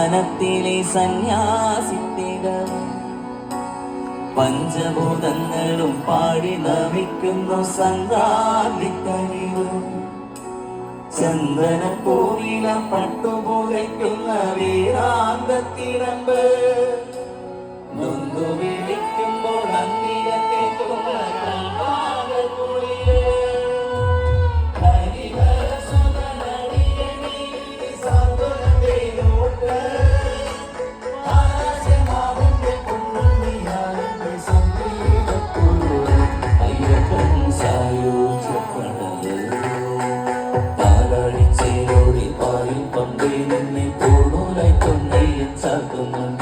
മനത്തിലെ സന്യാസിത്തിക പഞ്ചഭൂതങ്ങളും പാടി നമിക്കുന്നു സംക്രാന്തിക്കനിവ് ചന്ദനപ്പൂവില പട്ടുപുകയ്ക്കുന്ന വീരാന്തത്തിരമ്പ് നൊന്തു വിളിക്കുമ്പോൾ അന്തിരത്തേക്കുന്ന കൽപ്പാകക്കുളിര് പമ്പയിൽ നിന്നെ തോടൂലായി കൊണ്ടയ്യൻ ചാക്കുന്നു